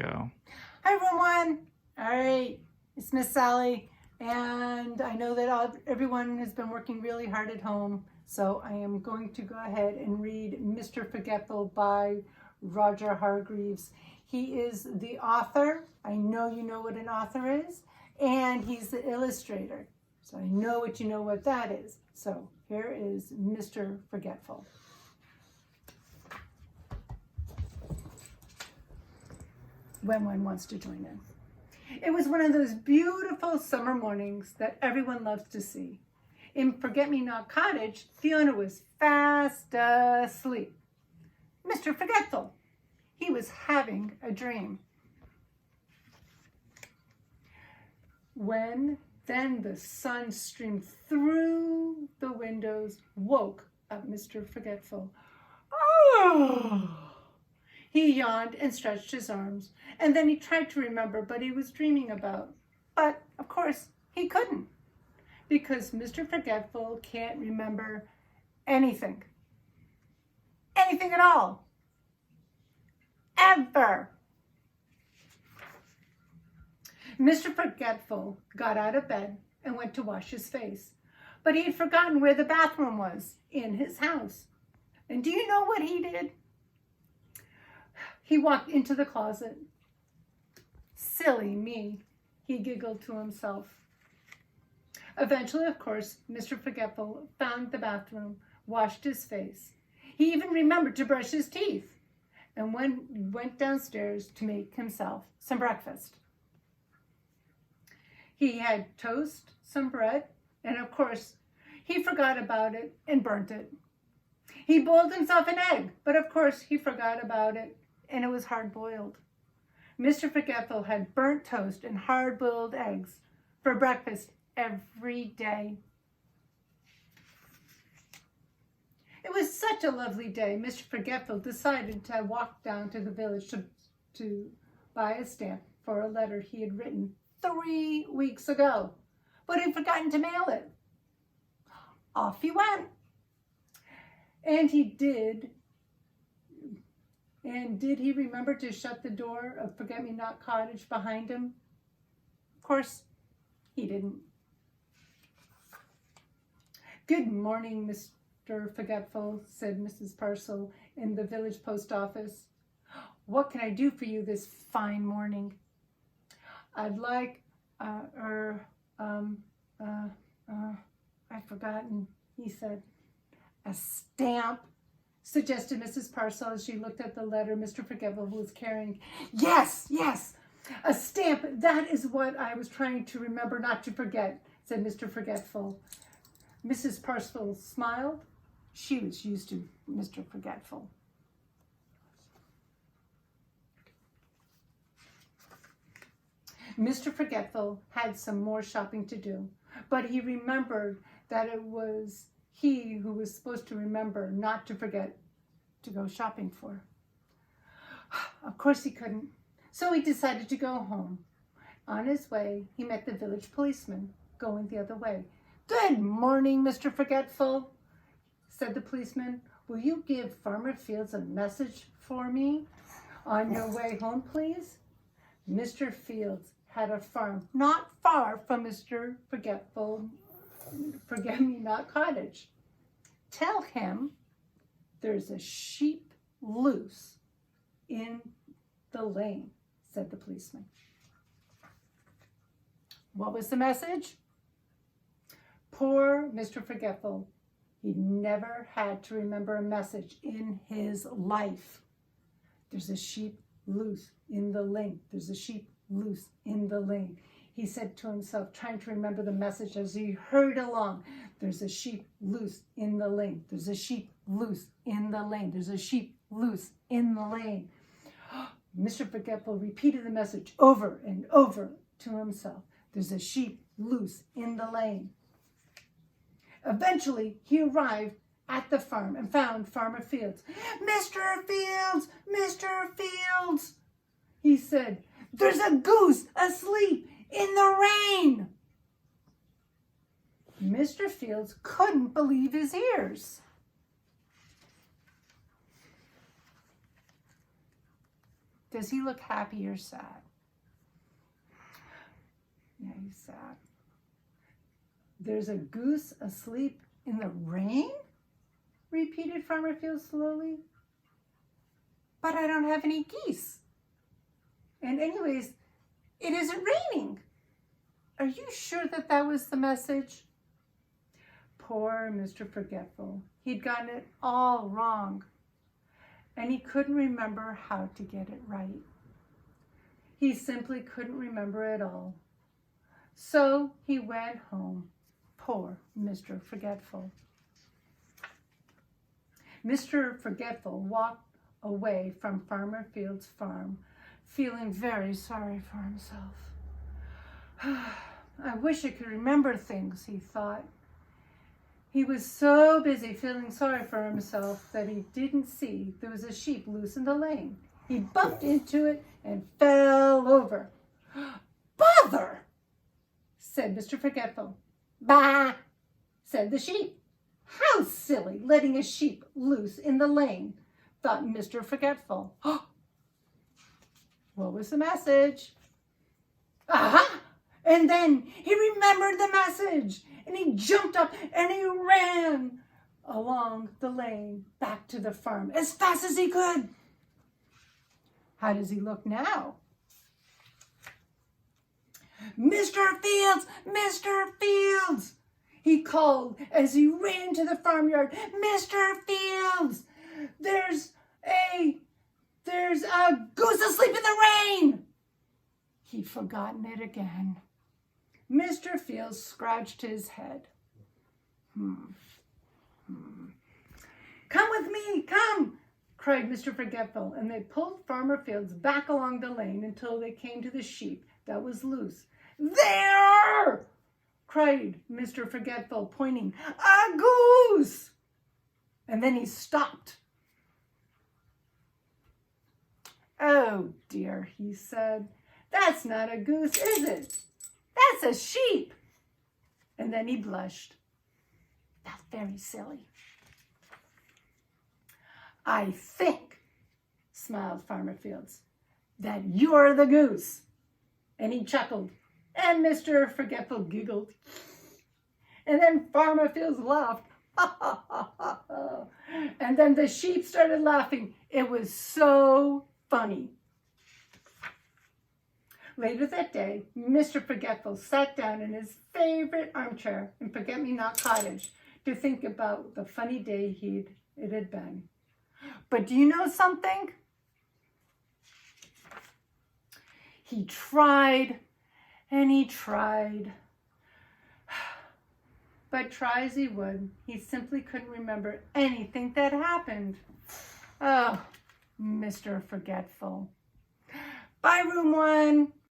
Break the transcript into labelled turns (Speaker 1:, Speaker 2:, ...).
Speaker 1: Go.
Speaker 2: Hi everyone. All right, it's Miss Sally, and I know that everyone has been working really hard at home, so I am going to go ahead and read Mr. Forgetful by Roger Hargreaves. He is the author. I know you know what an author is, and he's the illustrator. So I know what that is. So here is Mr. Forgetful. When one wants to join in. It was one of those beautiful summer mornings that everyone loves to see. In Forget-Me-Not Cottage, Fiona was fast asleep. Mr. Forgetful, he was having a dream. When then the sun streamed through the windows, woke up Mr. Forgetful. Oh! He yawned and stretched his arms, and then he tried to remember what he was dreaming about. But, of course, he couldn't, because Mr. Forgetful can't remember anything. Anything at all. Ever. Mr. Forgetful got out of bed and went to wash his face, but he had forgotten where the bathroom was in his house. And do you know what he did? He walked into the closet. Silly me, he giggled to himself. Eventually, of course, Mr. Forgetful found the bathroom, washed his face. He even remembered to brush his teeth and went downstairs to make himself some breakfast. He had toast, some bread, and of course, he forgot about it and burnt it. He boiled himself an egg, but of course, he forgot about it, and it was hard-boiled. Mr. Forgetful had burnt toast and hard-boiled eggs for breakfast every day. It was such a lovely day, Mr. Forgetful decided to walk down to the village to buy a stamp for a letter he had written 3 weeks ago, but he'd forgotten to mail it. Off he went. And he did. And did he remember to shut the door of Forget-Me-Not Cottage behind him? Of course, he didn't. Good morning, Mr. Forgetful, said Mrs. Parcel in the village post office. What can I do for you this fine morning? I'd like, I've forgotten, he said. A stamp, suggested Mrs. Parcel as she looked at the letter Mr. Forgetful was carrying. Yes, a stamp. That is what I was trying to remember not to forget, said Mr. Forgetful. Mrs. Parcel smiled. She was used to Mr. Forgetful. Mr. Forgetful had some more shopping to do, but he remembered that it was he who was supposed to remember not to forget to go shopping for. Of course he couldn't, so he decided to go home. On his way, he met the village policeman going the other way. Good morning, Mr. Forgetful, said the policeman. Will you give Farmer Fields a message for me on your way home, please? Mr. Fields had a farm not far from Mr. Forget-Me-Not Cottage. Tell him there's a sheep loose in the lane, said the policeman. What was the message? Poor Mr. Forgetful. He'd never had to remember a message in his life. There's a sheep loose in the lane. There's a sheep loose in the lane. He said to himself, trying to remember the message as he hurried along. There's a sheep loose in the lane. There's a sheep loose in the lane. There's a sheep loose in the lane. Mr. Forgetful repeated the message over and over to himself. There's a sheep loose in the lane. Eventually, he arrived at the farm and found Farmer Fields. Mr. Fields, Mr. Fields, he said, there's a goose asleep in the rain. Mr. Fields couldn't believe his ears. Does he look happy or sad? Yeah, he's sad. There's a goose asleep in the rain? Repeated Farmer Field slowly. But I don't have any geese. And anyways, it isn't raining. Are you sure that that was the message? Poor Mr. Forgetful. He'd gotten it all wrong. And he couldn't remember how to get it right. He simply couldn't remember it all. So he went home. Poor Mr. Forgetful. Mr. Forgetful walked away from Farmer Field's farm, feeling very sorry for himself. I wish I could remember things, he thought. He was so busy feeling sorry for himself that he didn't see there was a sheep loose in the lane. He bumped into it and fell over. Bother, said Mr. Forgetful. Bah, said the sheep. How silly, letting a sheep loose in the lane, thought Mr. Forgetful. What was the message? Aha! And then he remembered the message, and he jumped up and he ran along the lane back to the farm as fast as he could. How does he look now? Mr. Fields! Mr. Fields! He called as he ran to the farmyard. Mr. Fields! There's a goose asleep in the rain! He'd forgotten it again. Mr. Fields scratched his head. Come with me, come, cried Mr. Forgetful, and they pulled Farmer Fields back along the lane until they came to the sheep that was loose. There! Cried Mr. Forgetful, pointing. A goose! And then he stopped. Oh dear, he said. That's not a goose, is it? That's a sheep. And then he blushed. That's very silly. I think, smiled Farmer Fields, that you're the goose. And he chuckled, and Mr. Forgetful giggled. And then Farmer Fields laughed. And then the sheep started laughing. It was so funny. Later that day, Mr. Forgetful sat down in his favorite armchair in Forget-Me-Not Cottage to think about the funny day it had been. But do you know something? He tried and he tried. But try as he would, he simply couldn't remember anything that happened. Oh, Mr. Forgetful. Bye, room 1.